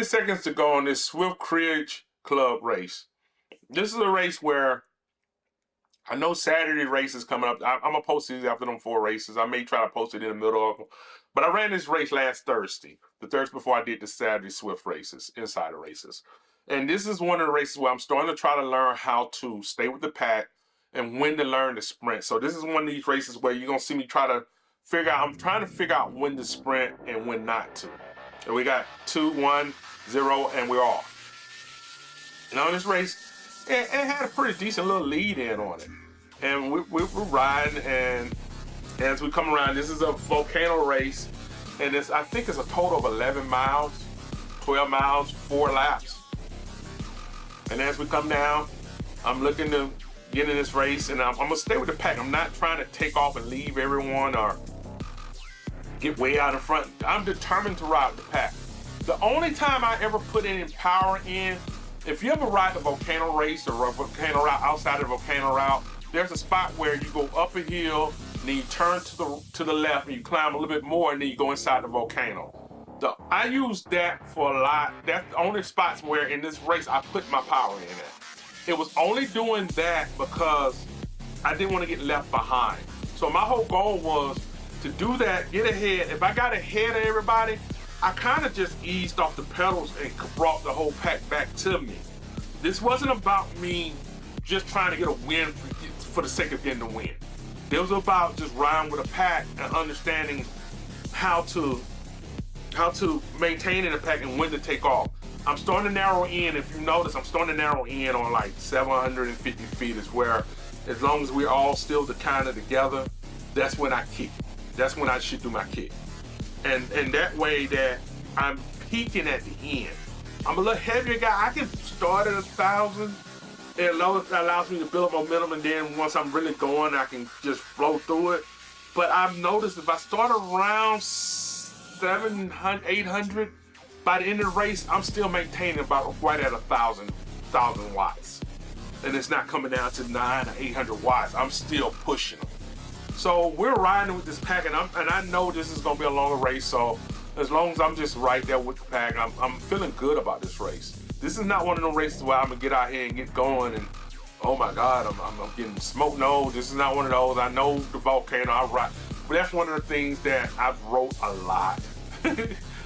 30 seconds to go on this Swift Creek Club race. This is a race where I know Saturday race is coming up. I'm going to post these after them 4 races. I may try to post it in the middle of them. But I ran this race last Thursday, the Thursday before I did the Saturday Swift races, insider races. And this is one of the races where I'm starting to try to learn how to stay with the pack and when to learn to sprint. So this is one of these races where you're going to see me try to figure out, I'm trying to figure out when to sprint and when not to. And we got 2, 1, 0, and we're off. And on this race, it had a pretty decent little lead in on it. And we're riding, and as we come around, this is a Volcano race, and I think it's a total of 11 miles, 12 miles, 4 laps. And as we come down, I'm looking to get in this race, and I'm gonna stay with the pack. I'm not trying to take off and leave everyone or get way out in front. I'm determined to ride the pack. The only time I ever put any power in, if you ever ride the Volcano race or a Volcano route outside of the Volcano route, there's a spot where you go up a hill, and then you turn to the left, and you climb a little bit more, and then you go inside the Volcano. I use that for a lot. That's the only spots where in this race I put my power in it. It was only doing that because I didn't want to get left behind. So my whole goal was to do that, get ahead. If I got ahead of everybody, I kind of just eased off the pedals and brought the whole pack back to me. This wasn't about me just trying to get a win for the sake of getting a win. It was about just riding with a pack and understanding how to maintain in a pack and when to take off. I'm starting to narrow in. If you notice, I'm starting to narrow in on like 750 feet is where, as long as we're all still kind of together, that's when I kick. That's when I should do my kick. And that way that I'm peaking at the end. I'm a little heavier guy. I can start at 1,000. It allows me to build up momentum, and then once I'm really going, I can just flow through it. But I've noticed if I start around 700, 800, by the end of the race, I'm still maintaining about right at 1,000 watts. And it's not coming down to 900 or 800 watts. I'm still pushing them. So we're riding with this pack, and I know this is gonna be a longer race, so as long as I'm just right there with the pack, I'm feeling good about this race. This is not one of those races where I'm gonna get out here and get going and, oh my God, I'm getting smoked. No, this is not one of those. I know the Volcano, I ride. But that's one of the things that I've wrote a lot.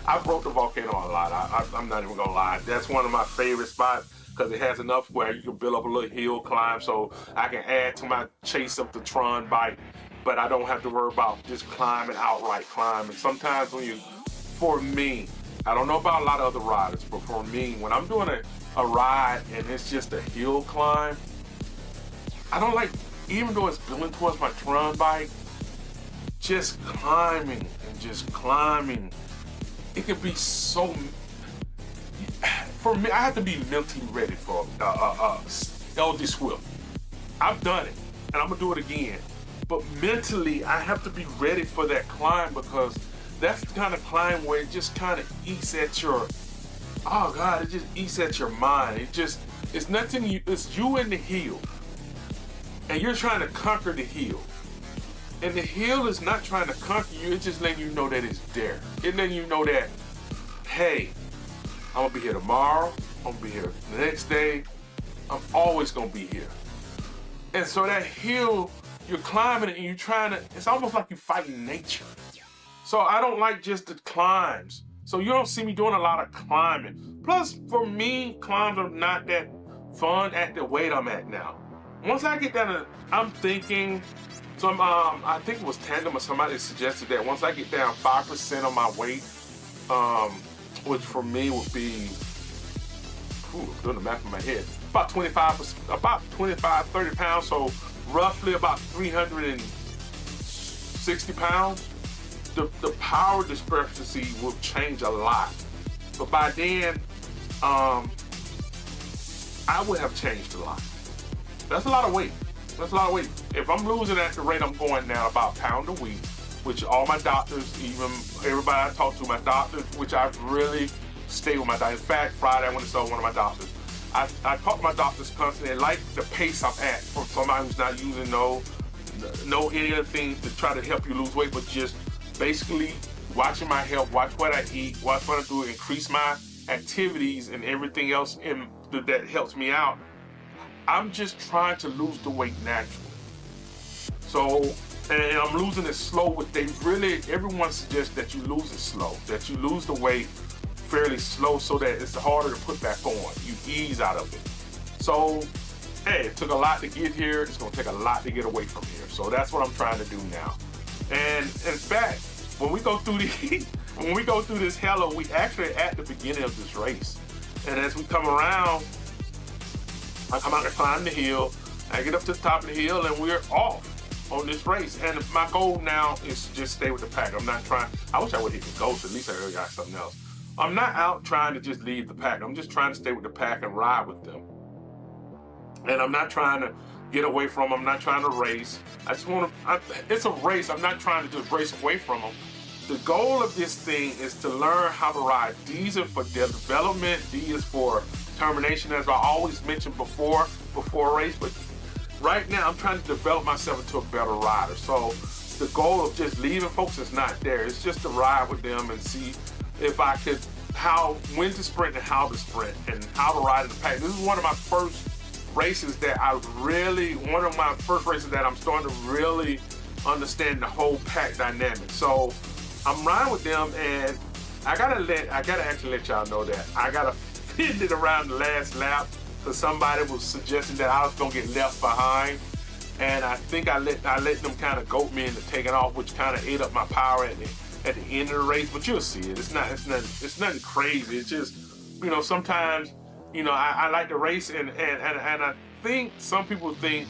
I've wrote the Volcano a lot. I'm not even gonna lie. That's one of my favorite spots because it has enough where you can build up a little hill climb so I can add to my chase of the Tron bike, but I don't have to worry about just outright climbing. Sometimes for me, I don't know about a lot of other riders, but for me, when I'm doing a ride and it's just a hill climb, I don't like, even though it's building towards my Tron bike, just climbing and just climbing. It can be so, for me, I have to be mentally ready for LD Swift. I've done it, and I'm gonna do it again. But mentally, I have to be ready for that climb because that's the kind of climb where it just kind of eats at your, oh God, it just eats at your mind. It's nothing, it's you in the hill. And you're trying to conquer the hill. And the hill is not trying to conquer you, it's just letting you know that it's there. It's letting you know that, hey, I'm gonna be here tomorrow, I'm gonna be here the next day, I'm always gonna be here. And so that hill, you're climbing it and you're trying to, it's almost like you're fighting nature. So I don't like just the climbs. So you don't see me doing a lot of climbing. Plus, for me, climbs are not that fun at the weight I'm at now. Once I get down to, I'm thinking, so I think it was Tandem or somebody suggested that once I get down 5% of my weight, which for me would be, doing the math in my head, about 25, 30 pounds, so roughly about 360 pounds, the power discrepancy will change a lot. But by then, I would have changed a lot. That's a lot of weight. That's a lot of weight. If I'm losing at the rate I'm going now, about a pound a week, which all my doctors, even everybody I talk to, my doctors, which I really stay with my doctor. In fact, Friday I went to see one of my doctors. I talk to my doctors constantly. They like the pace I'm at for somebody who's not using no any other things to try to help you lose weight, but just basically watching my health, watch what I eat, watch what I do, increase my activities and everything else that helps me out, I'm just trying to lose the weight naturally. So, and I'm losing it slow. Everyone suggests that you lose it slow, that you lose the weight fairly slow so that it's harder to put back on. You ease out of it. So, hey, it took a lot to get here. It's gonna take a lot to get away from here. So that's what I'm trying to do now. And in fact, when we go through this hella, we actually at the beginning of this race. And as we come around, I come out and climb the hill. I get up to the top of the hill and we're off on this race. And my goal now is to just stay with the pack. I'm not trying, I wish I would hit the ghost, at least I really got something else. I'm not out trying to just leave the pack. I'm just trying to stay with the pack and ride with them. And I'm not trying to get away from them. I'm not trying to race. I just want to, it's a race. I'm not trying to just race away from them. The goal of this thing is to learn how to ride. D is for development. D is for termination, as I always mentioned before a race. But right now, I'm trying to develop myself into a better rider. So the goal of just leaving folks is not there. It's just to ride with them and see if I could, when to sprint and how to sprint and how to ride in the pack. This is one of my first races that I'm starting to really understand the whole pack dynamic. So I'm riding with them, and I gotta actually let y'all know that I got offended around the last lap because somebody was suggesting that I was gonna get left behind, and I think I let them kind of goat me into taking off, which kind of ate up my power at the end of the race. But you'll see it. It's nothing crazy. It's just, sometimes, I like to race, and I think some people think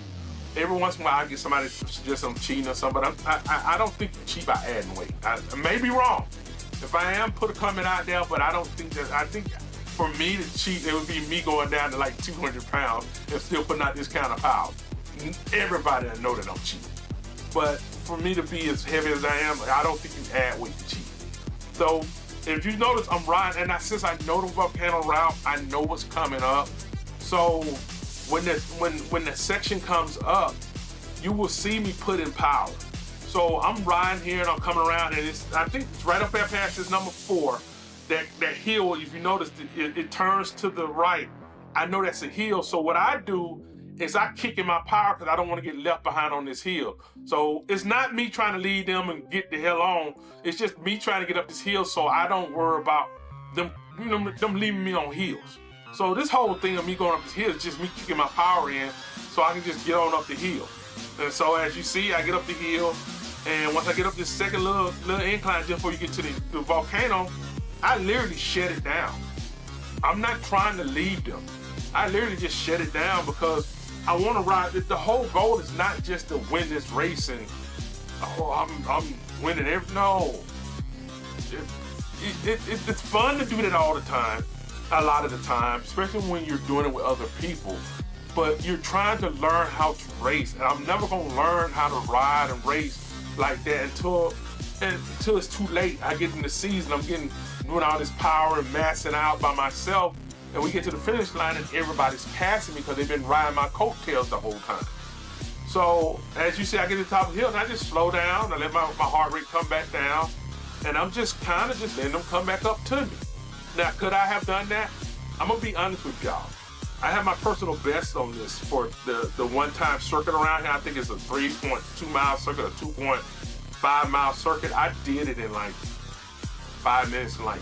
every once in a while I get somebody to suggest I'm cheating or something, but I don't think you cheat by adding weight. I may be wrong. If I am, put a comment out there, but I don't think that, I think for me to cheat, it would be me going down to like 200 pounds and still putting out this kind of power. Everybody I know that I'm cheating. But for me to be as heavy as I am, I don't think you add weight to cheat. So if you notice, I'm riding, and since I know the Volcano route, I know what's coming up. So when the section comes up, you will see me put in power. So I'm riding here and I'm coming around, and I think it's right up there past this number 4. That hill, if you notice, it turns to the right. I know that's a hill. So what I do is I kick in my power because I don't want to get left behind on this hill. So it's not me trying to lead them and get the hell on. It's just me trying to get up this hill so I don't worry about them, them leaving me on hills. So this whole thing of me going up this hill is just me kicking my power in so I can just get on up the hill. And so as you see, I get up the hill, and once I get up this second little incline just before you get to the Volcano, I literally shut it down. I'm not trying to lead them. I literally just shut it down because I want to ride. The whole goal is not just to win this race and, I'm winning every, no. It's fun to do that all the time, a lot of the time, especially when you're doing it with other people. But you're trying to learn how to race, and I'm never gonna learn how to ride and race like that until it's too late. I get in the season, I'm doing all this power and massing out by myself, and we get to the finish line and everybody's passing me because they've been riding my coattails the whole time. So as you see, I get to the top of the hill and I just slow down, I let my heart rate come back down, and I'm just kind of just letting them come back up to me. Now, could I have done that? I'm gonna be honest with y'all. I have my personal best on this for the one-time circuit around here. I think it's a 3.2 mile circuit, a 2.5 mile circuit. I did it in like 5 minutes and like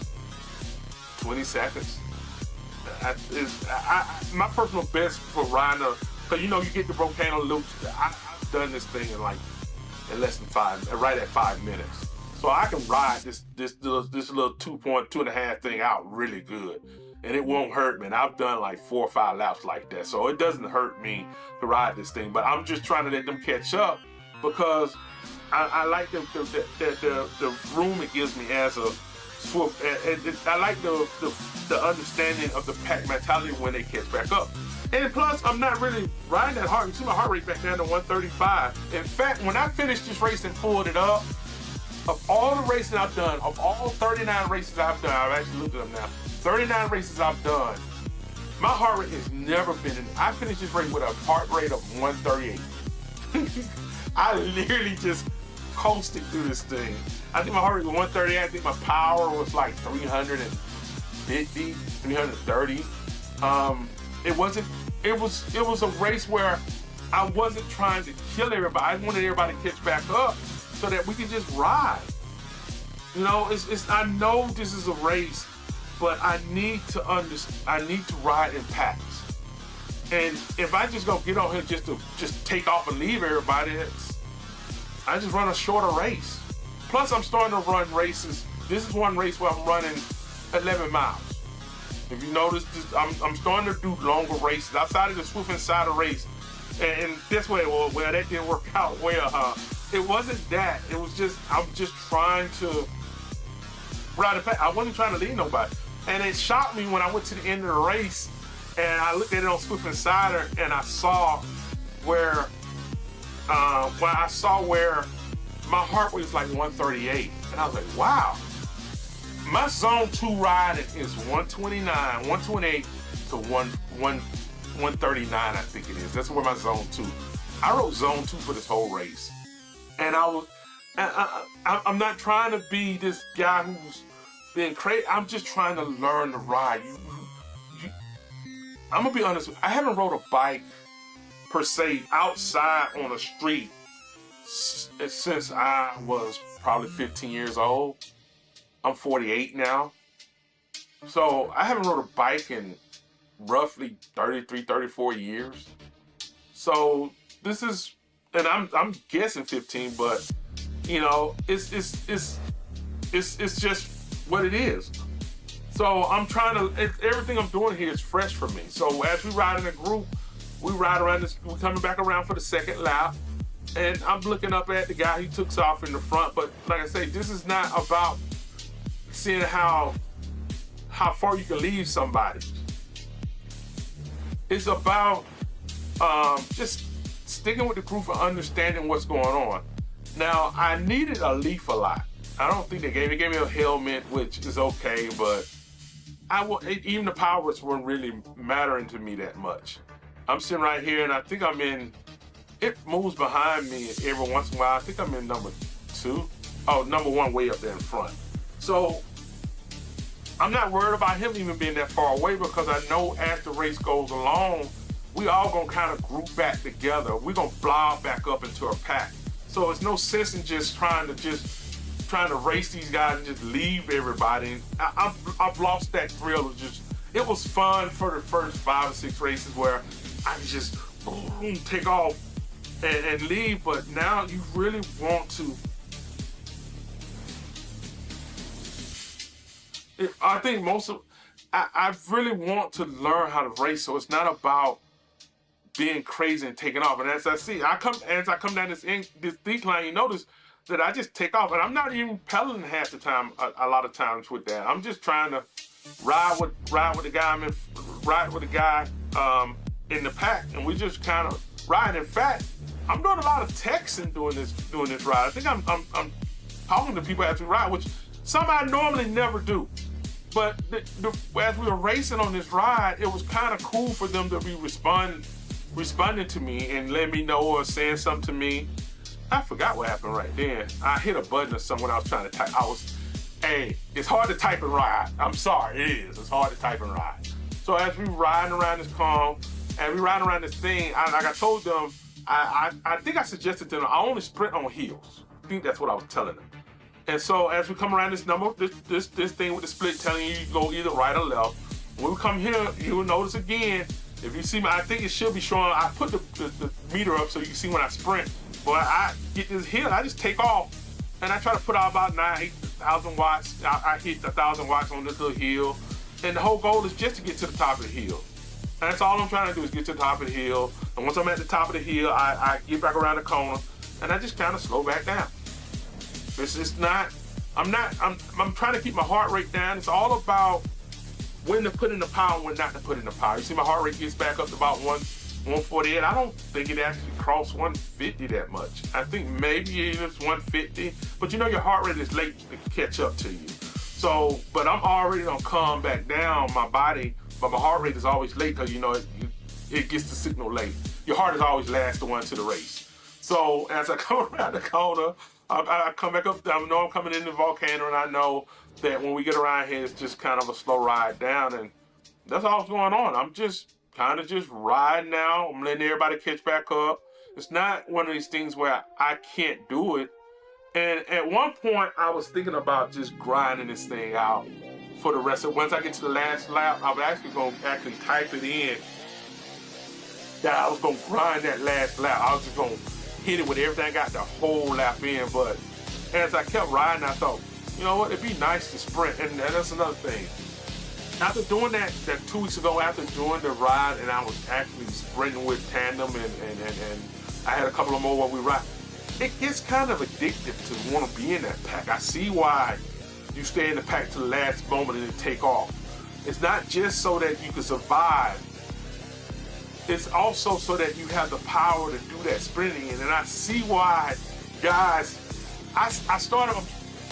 20 seconds. My personal best for riding because you get the Volcano loops. I've done this thing in less than right at 5 minutes. So I can ride this little 2.5 thing out really good, and it won't hurt me. And I've done like 4 or 5 laps like that, so it doesn't hurt me to ride this thing. But I'm just trying to let them catch up because I like the room it gives me as a Zwift. I like the understanding of the pack mentality when they catch back up. And plus, I'm not really riding that hard. You see my heart rate back down to 135. In fact, when I finished this race and pulled it up, of all the races I've done, of all 39 races I've done, I've actually looked at them now, 39 races I've done, my heart rate has never been I finished this race with a heart rate of 138. I literally just coasted through this thing. I think my heart rate was 138. I think my power was like 300 and 350, 330. It was a race where I wasn't trying to kill everybody. I wanted everybody to catch back up so that we could just ride. You know, I know this is a race, but I need to ride in packs. And if I just go get on here just take off and leave everybody, I just run a shorter race. Plus, I'm starting to run races. This is one race where I'm running 11 miles. If you notice, I'm starting to do longer races outside of the Zwift Insider race. And this way, well, that didn't work out well, huh? It wasn't that. It was just, I'm just trying to ride a pack. I wasn't trying to lead nobody. And it shocked me when I went to the end of the race and I looked at it on Zwift Insider and I saw where my heart rate was like 138. And I was like, wow. My zone 2 riding is 129, 128 to 139, I think it is. That's where my zone 2. I rode zone 2 for this whole race. And I'm not trying to be this guy who's been crazy. I'm just trying to learn to ride. I'm gonna be honest, I haven't rode a bike per se outside on a street since I was probably 15 years old. I'm 48 now. So I haven't rode a bike in roughly 33, 34 years. So this is, and I'm guessing 15, but you know, it's just what it is. So I'm trying to, everything I'm doing here is fresh for me. So as we ride in a group, we ride around this, we're coming back around for the second lap. And I'm looking up at the guy who took off in the front. But like I say, this is not about seeing how far you can leave somebody. It's about just sticking with the group and understanding what's going on. Now, I needed a leaf a lot. I don't think they gave me a helmet, which is okay, but even the powers weren't really mattering to me that much. I'm sitting right here, and I think it moves behind me every once in a while. I think I'm in number 2. Oh, number 1 way up there in front. So I'm not worried about him even being that far away because I know as the race goes along, we all gonna kind of group back together. We're gonna blob back up into a pack. So it's no sense in just trying to race these guys and just leave everybody. I've lost that thrill of it was fun for the first 5 or 6 races where I could just boom, take off and leave, but now you really want to. I think I really want to learn how to race, so it's not about being crazy and taking off. And as I come down this decline, you notice that I just take off, and I'm not even pedaling half the time. A lot of times with that, I'm just trying to ride with the guy in the pack, and we just kind of ride. In fact, I'm doing a lot of texting doing this ride. I think I'm talking to people as we ride, which some I normally never do. But as we were racing on this ride, it was kind of cool for them to be responding to me and letting me know or saying something to me. I forgot what happened right then. I hit a button or something when I was trying to type. It's hard to type and ride. I'm sorry, it is. It's hard to type and ride. So as we riding around this calm, and we riding around this thing, like I told them, I think I suggested to them, I only sprint on heels. I think that's what I was telling them. And so as we come around this thing with the split telling you go either right or left, when we come here, you will notice again, if you see me, I think it should be showing, I put the meter up so you can see when I sprint. But I get this hill, I just take off, and I try to put out about 8,000 watts. I hit 1,000 watts on this little hill. And the whole goal is just to get to the top of the hill. And that's all I'm trying to do is get to the top of the hill. And once I'm at the top of the hill, I get back around the corner, and I just kind of slow back down. I'm trying to keep my heart rate down. It's all about when to put in the power and when not to put in the power. You see my heart rate gets back up to about 148. I don't think it actually crossed 150 that much. I think maybe it's 150, but you know your heart rate is late to catch up to you. So, but I'm already gonna calm back down my body, but my heart rate is always late because you know it gets the signal late. Your heart is always last to one to the race. So as I come around the corner, I come back up. I know I'm coming into Volcano, and I know that when we get around here, it's just kind of a slow ride down, and that's all that's going on. I'm just kind of just riding now. I'm letting everybody catch back up. It's not one of these things where I can't do it. And at one point, I was thinking about just grinding this thing out for the rest of. Once I get to the last lap, I was actually going to actually type it in that I was going to grind that last lap. I was just going to hit it with everything I got the whole lap in. But as I kept riding, I thought, you know what, it'd be nice to sprint. And that's another thing. After doing that 2 weeks ago, after doing the ride, and I was actually sprinting with Tandem, and I had a couple of more where we ride, it gets kind of addictive to want to be in that pack. I see why you stay in the pack to the last moment and then take off. It's not just so that you can survive. It's also so that you have the power to do that sprinting. And I see why, guys, I started,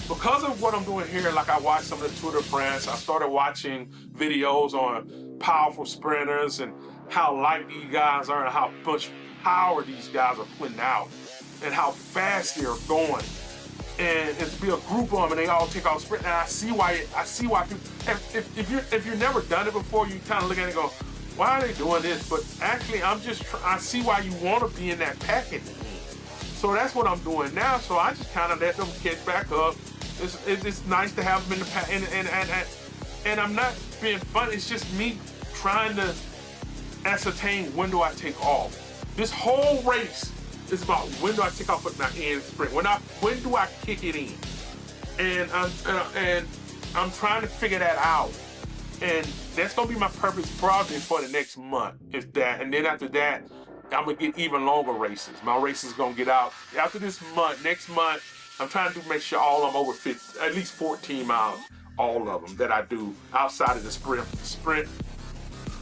because of what I'm doing here, like I watched some of the Tour de France, I started watching videos on powerful sprinters and how light these guys are and how much power these guys are putting out and how fast they're going. And it's be a group of them and they all take off sprint. And I see why people, if you've never done it before, you kind of look at it and go, why are they doing this? But actually, I see why you want to be in that package. So that's what I'm doing now. So I just kind of let them catch back up. It's nice to have them in the pack. And I'm not being funny. It's just me trying to ascertain when do I take off. This whole race is about when do I take off with my end sprint. When do I kick it in? And I'm trying to figure that out. And that's gonna be my purpose probably for the next month, is that. And then after that, I'm gonna get even longer races. My race is gonna get out after this month. Next month, I'm trying to make sure all of them over 50, at least 14 miles, all of them that I do outside of the sprint,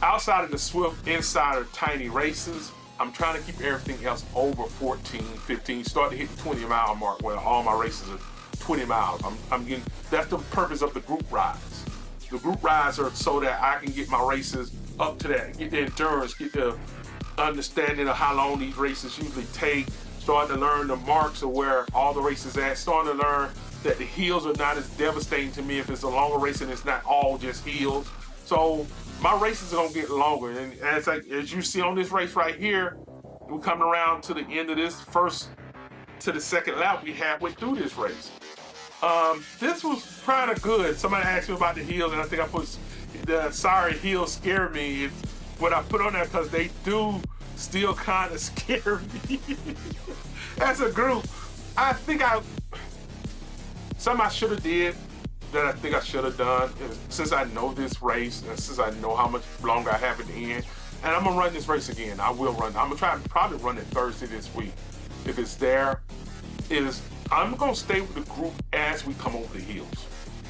outside of the Zwift Insider tiny races. I'm trying to keep everything else over 14, 15, start to hit the 20-mile mark where all my races are 20 miles. I'm getting, that's the purpose of the group rides. The group rides are so that I can get my races up to that, get the endurance, get the understanding of how long these races usually take, starting to learn the marks of where all the races at, starting to learn that the hills are not as devastating to me if it's a longer race and it's not all just hills. So my races are gonna get longer, and as you see on this race right here, we're coming around to the end of this first to the second lap. We halfway through this race. This was kind of good. Somebody asked me about the heels, and I think I put the sorry heels scare me. It's what I put on there because they do still kind of scare me. As a group, I think something I should have did that I think I should have done is, since I know this race and since I know how much longer I have at the end, and I'm gonna run this race again. I will run. I'm gonna try and probably run it Thursday this week if it's there. I'm gonna stay with the group as we come over the hills.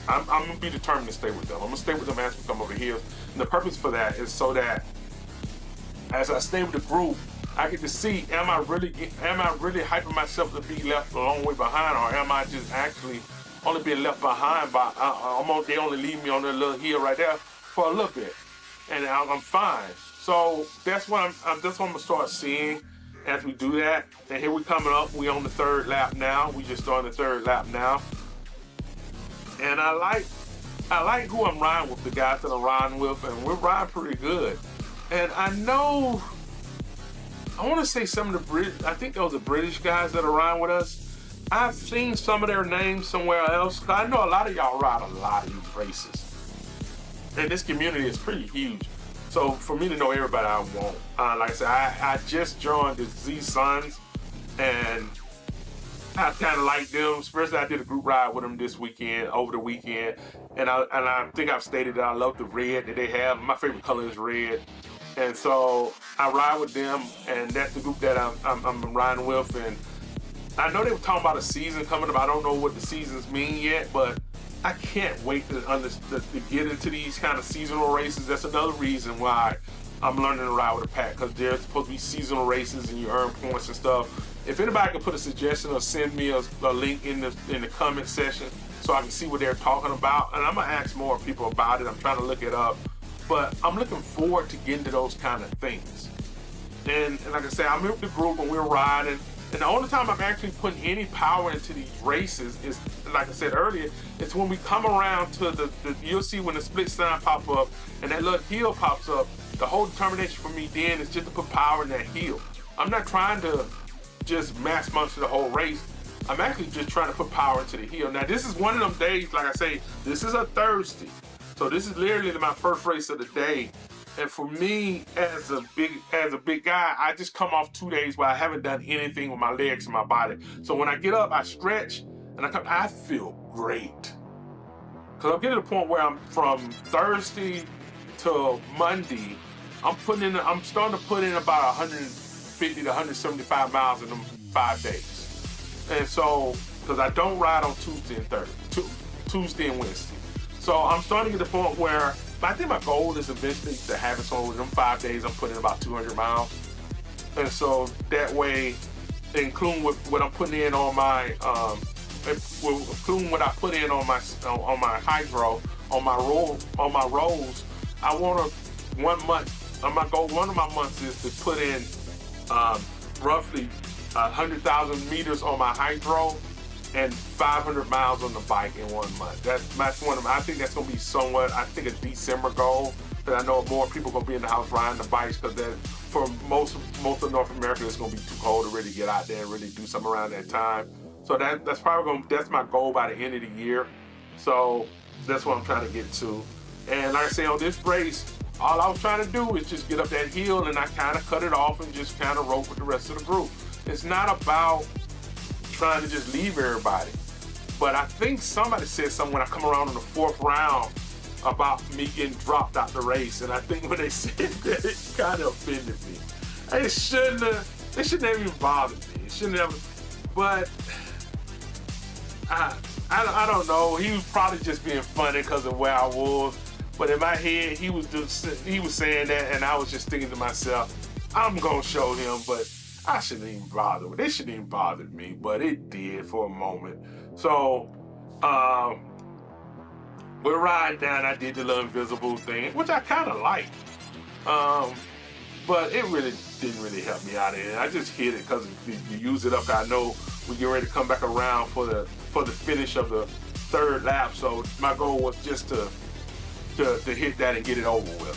I'm gonna be determined to stay with them. I'm gonna stay with them as we come over the hills. And the purpose for that is so that as I stay with the group, I get to see, am I really hyping myself to be left a long way behind, or am I just actually only being left behind by, they only leave me on that little hill right there for a little bit, and I'm fine. So that's what I'm gonna start seeing as we do that. And here we coming up, we on the third lap now. We just started the third lap now. And I like who I'm riding with, the guys that I'm riding with, and we're riding pretty good. And I know, I want to say some of the I think those are British guys that are riding with us. I've seen some of their names somewhere else. I know a lot of y'all ride a lot of these races. And this community is pretty huge. So for me to know everybody, I won't. Like I said, I just joined the Z Sons, and I kind of like them. Especially I did a group ride with them this weekend, over the weekend. And I think I've stated that I love the red that they have. My favorite color is red. And so I ride with them, and that's the group that I'm riding with. And I know they were talking about a season coming up. I don't know what the seasons mean yet, but I can't wait to get into these kind of seasonal races. That's another reason why I'm learning to ride with a pack, because there's supposed to be seasonal races and you earn points and stuff. If anybody can put a suggestion or send me a link in the comment section so I can see what they're talking about, and I'm gonna ask more people about it. I'm trying to look it up, but I'm looking forward to getting to those kind of things. And like I said, I'm with the group and we're riding, And the only time I'm actually putting any power into these races is, like I said earlier, it's when we come around to you'll see when the split sign pop up and that little hill pops up, the whole determination for me then is just to put power in that hill. I'm not trying to just mass munch the whole race. I'm actually just trying to put power into the hill. Now this is one of them days, like I say, this is a Thursday. So this is literally my first race of the day. And for me, as a big guy, I just come off 2 days where I haven't done anything with my legs and my body. So when I get up, I stretch, and I feel great. Cause I'm getting to the point where I'm from Thursday to Monday, I'm starting to put in about 150 to 175 miles in them 5 days. And so, cause I don't ride on Tuesday and Wednesday. So I'm starting to get to the point where I think my goal is eventually to have it so in them 5 days I'm putting about 200 miles. And so that way, including what I'm putting in on my, including what I put in on my hydro, on my rolls, I want to 1 month, my goal, one of my months is to put in roughly 100,000 meters on my hydro and 500 miles on the bike in 1 month. That's one of them. I think that's gonna be somewhat, I think, a December goal. But I know more people gonna be in the house riding the bikes because for most of North America, it's gonna be too cold to really get out there and really do something around that time. So that's probably that's my goal by the end of the year. So that's what I'm trying to get to. And like I say, on this race, all I was trying to do is just get up that hill, and I kind of cut it off and just kind of rope with the rest of the group. It's not about trying to just leave everybody. But I think somebody said something when I come around in the 4th round about me getting dropped out the race. And I think when they said that, it kind of offended me. It shouldn't have even bothered me. It shouldn't have, but I don't know. He was probably just being funny because of where I was. But in my head, he was saying that, and I was just thinking to myself, I'm gonna show him, but I shouldn't even bother with it. It shouldn't even bother me, but it did for a moment. So, we're riding down. I did the little invisible thing, which I kind of liked. But it really didn't really help me out of it. I just hit it because you use it up. I know we get ready to come back around for the finish of the 3rd lap. So my goal was just to hit that and get it over with.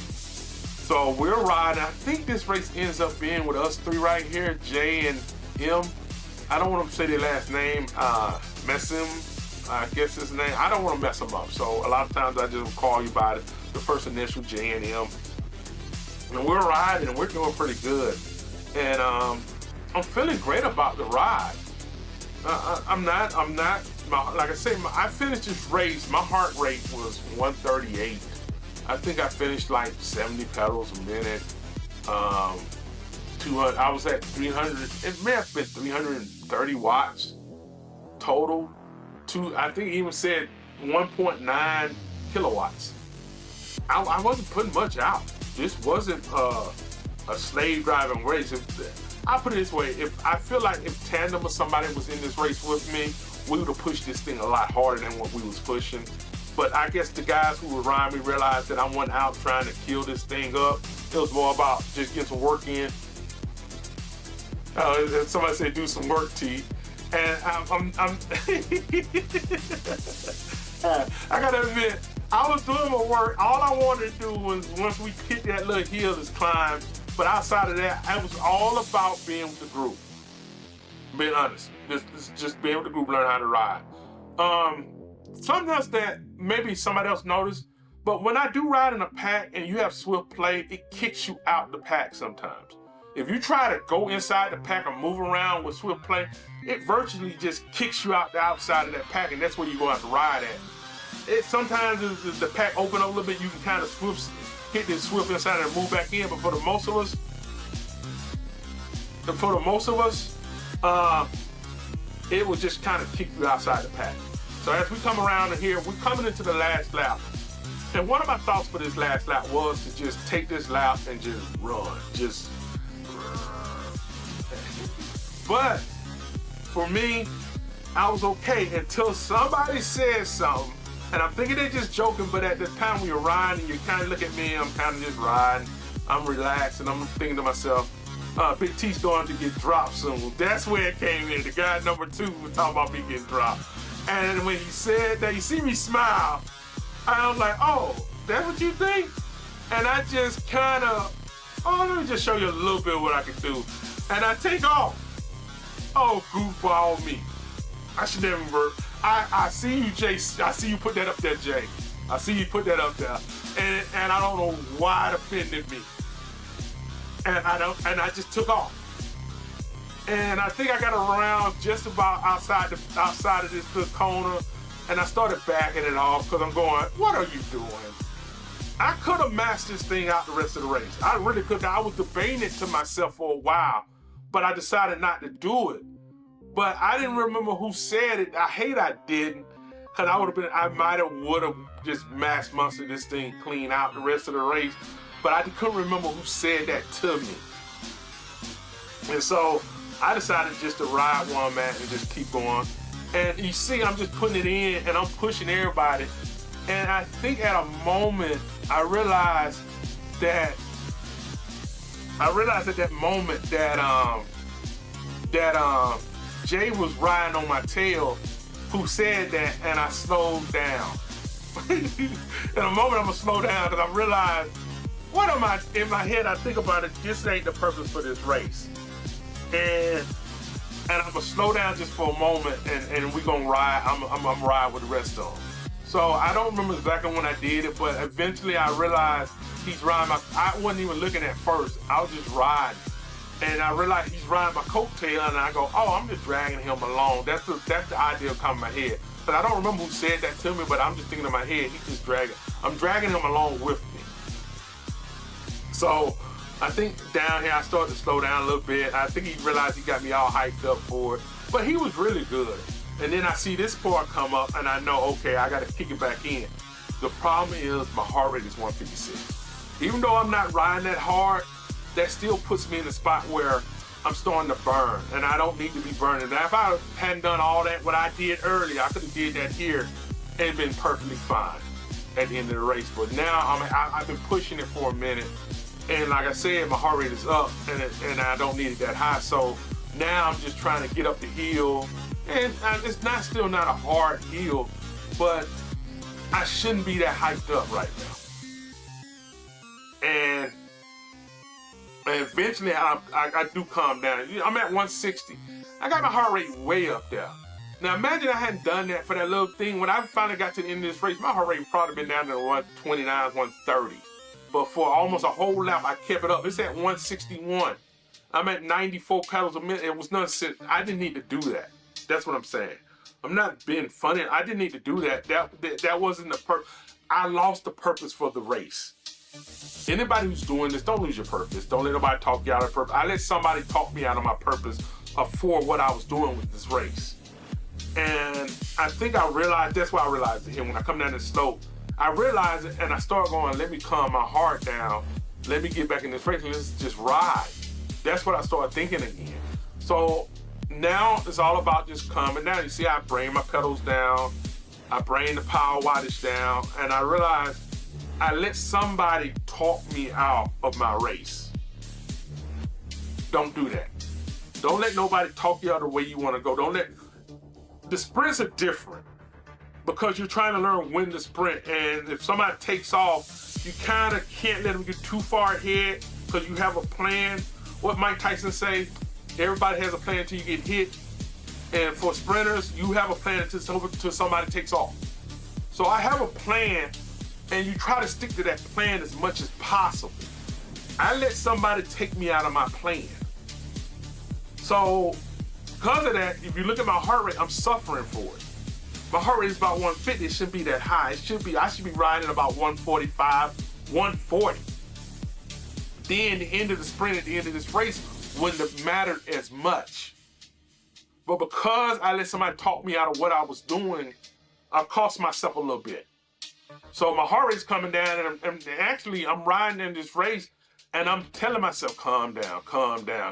So we're riding. I think this race ends up being with us 3 right here, J and M. I don't want to say their last name. Messim, I guess his name. I don't want to mess them up. So a lot of times I just call you by the first initial, J and M. And we're riding and we're doing pretty good. And I'm feeling great about the ride. I'm not, like I say, I finished this race, my heart rate was 138. I think I finished like 70 pedals a minute. 200, I was at 300, it may have been 330 watts total. I think he even said 1.9 kilowatts. I wasn't putting much out. This wasn't a slave driving race. I put it this way, I feel like if Tandem or somebody was in this race with me, we would have pushed this thing a lot harder than what we was pushing. But I guess the guys who were riding me realized that I wasn't out trying to kill this thing up. It was more about just getting some work in. Somebody said do some work, T. And I gotta admit, I was doing my work. All I wanted to do was, once we hit that little hill, is climb. But outside of that, I was all about being with the group. Being honest, just being with the group, learn how to ride. Something else that maybe somebody else noticed, but when I do ride in a pack and you have Zwift play, it kicks you out the pack sometimes. If you try to go inside the pack or move around with Zwift play, it virtually just kicks you out the outside of that pack, and that's where you're going to have to ride at. It sometimes is the pack open up a little bit, you can kind of hit this Zwift inside and move back in, but for the most of us, it will just kind of kick you outside the pack. So as we come around in here, we're coming into the last lap. And one of my thoughts for this last lap was to just take this lap and just run. But for me, I was okay until somebody said something. And I'm thinking they're just joking, but at the time we were riding, you kind of look at me, I'm kind of just riding. I'm relaxed, and I'm thinking to myself, Big T's going to get dropped soon. That's where it came in. The guy number 2 was talking about me getting dropped. And when he said that, you see me smile, I was like, oh, that's what you think? And I just kind of, let me just show you a little bit of what I can do. And I take off. Oh, goofball me. I should never, I see you, Jay. I see you put that up there, Jay. I see you put that up there. And I don't know why it offended me. And I just took off. And I think I got around just about outside of this little corner, and I started backing it off because I'm going, what are you doing? I could have matched this thing out the rest of the race. I really could. I was debating it to myself for a while, but I decided not to do it. But I didn't remember who said it. I hate I didn't, because I might have would have just mass mustered this thing clean out the rest of the race, but I couldn't remember who said that to me. And so I decided just to ride one, man, and just keep going. And you see, I'm just putting it in, and I'm pushing everybody. And I think at a moment, I realized at that moment that Jay was riding on my tail, who said that, and I slowed down. In a moment, I'm gonna slow down because I realized, in my head, I think about it, this ain't the purpose for this race. And I'm gonna slow down just for a moment, and we gonna ride. I'm ride with the rest of them. So I don't remember exactly when I did it, but eventually I realized he's riding I wasn't even looking at first. I was just riding, and I realized he's riding my coattail, and I go, oh, I'm just dragging him along. That's the idea coming in my head. But I don't remember who said that to me, but I'm just thinking in my head, he's just dragging. I'm dragging him along with me. So I think down here I started to slow down a little bit. I think he realized he got me all hyped up for it, but he was really good. And then I see this car come up, and I know, okay, I got to kick it back in. The problem is my heart rate is 156. Even though I'm not riding that hard, that still puts me in a spot where I'm starting to burn, and I don't need to be burning. Now, if I hadn't done all that, what I did earlier, I could have did that here and been perfectly fine at the end of the race. But now I've been pushing it for a minute, and like I said, my heart rate is up, and I don't need it that high. So now I'm just trying to get up the hill, and it's still not a hard hill, but I shouldn't be that hyped up right now. And eventually I do calm down. I'm at 160. I got my heart rate way up there. Now imagine I hadn't done that for that little thing. When I finally got to the end of this race, my heart rate would probably been down to 129, 130. But for almost a whole lap, I kept it up. It's at 161. I'm at 94 pedals a minute. It was nothing. I didn't need to do that. That's what I'm saying. I'm not being funny. I didn't need to do that. That wasn't the purpose. I lost the purpose for the race. Anybody who's doing this, don't lose your purpose. Don't let nobody talk you out of purpose. I let somebody talk me out of my purpose for what I was doing with this race. And I think I realized, that's why I realized it here when I come down the slope. I realized it, and I start going, let me calm my heart down. Let me get back in this race and let's just ride. That's what I started thinking again. So now it's all about just calming down. You see, I bring my pedals down. I bring the power wattage down. And I realized I let somebody talk me out of my race. Don't do that. Don't let nobody talk you out of the way you want to go. The sprints are different because you're trying to learn when to sprint. And if somebody takes off, you kind of can't let them get too far ahead because you have a plan. What Mike Tyson say, everybody has a plan until you get hit. And for sprinters, you have a plan until somebody takes off. So I have a plan, and you try to stick to that plan as much as possible. I let somebody take me out of my plan. So because of that, if you look at my heart rate, I'm suffering for it. My heart rate is about 150. It shouldn't be that high. I should be riding about 145, 140. Then the end of the sprint, at the end of this race, wouldn't have mattered as much. But because I let somebody talk me out of what I was doing, I cost myself a little bit. So my heart rate's coming down, and actually I'm riding in this race, and I'm telling myself, calm down,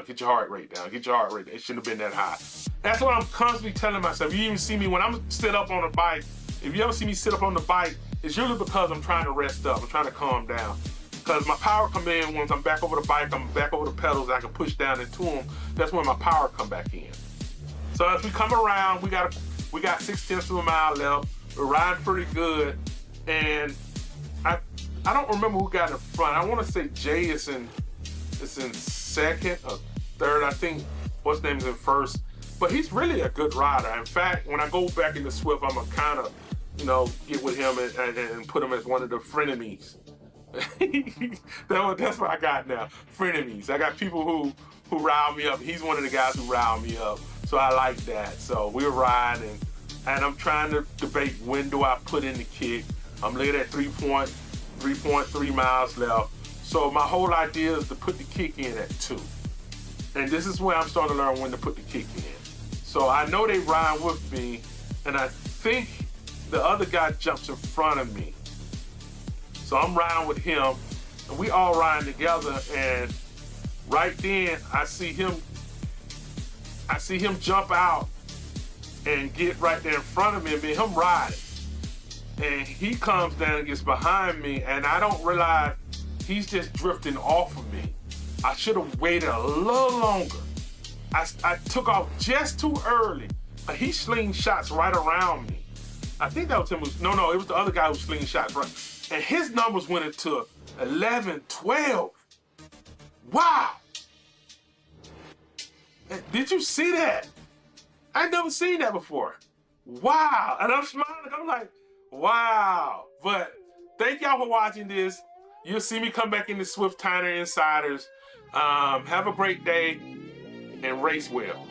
get your heart rate down, get your heart rate down. It shouldn't have been that high. That's what I'm constantly telling myself. You even see me when I'm sit up on a bike, if you ever see me sit up on the bike, it's usually because I'm trying to rest up, I'm trying to calm down. Because my power come in once I'm back over the bike, I'm back over the pedals, I can push down into them. That's when my power come back in. So as we come around, we got 6/10 of a mile left. We're riding pretty good. And I don't remember who got in front. I want to say Jay is in second or third. I think what's name is in first. But he's really a good rider. In fact, when I go back into Zwift, I'm gonna kind of, get with him and put him as one of the frenemies. That's what I got now. Frenemies. I got people who rile me up. He's one of the guys who rile me up. So I like that. So we're riding, and I'm trying to debate when do I put in the kick. I'm looking at 3.3 miles left. So my whole idea is to put the kick in at 2. And this is where I'm starting to learn when to put the kick in. So I know they ride with me, and I think the other guy jumps in front of me. So I'm riding with him, and we all riding together, and right then I see him jump out and get right there in front of me and be him riding. And he comes down and gets behind me, and I don't realize he's just drifting off of me. I should have waited a little longer. I took off just too early. He sling shots right around me. I think that was him. No, it was the other guy who sling shots right. And his numbers went into 11, 12. Wow. Did you see that? I'd never seen that before. Wow. And I'm smiling. I'm like, wow. But thank y'all for watching this. You'll see me come back in the Zwift Tyner Insiders. Have a great day and race well.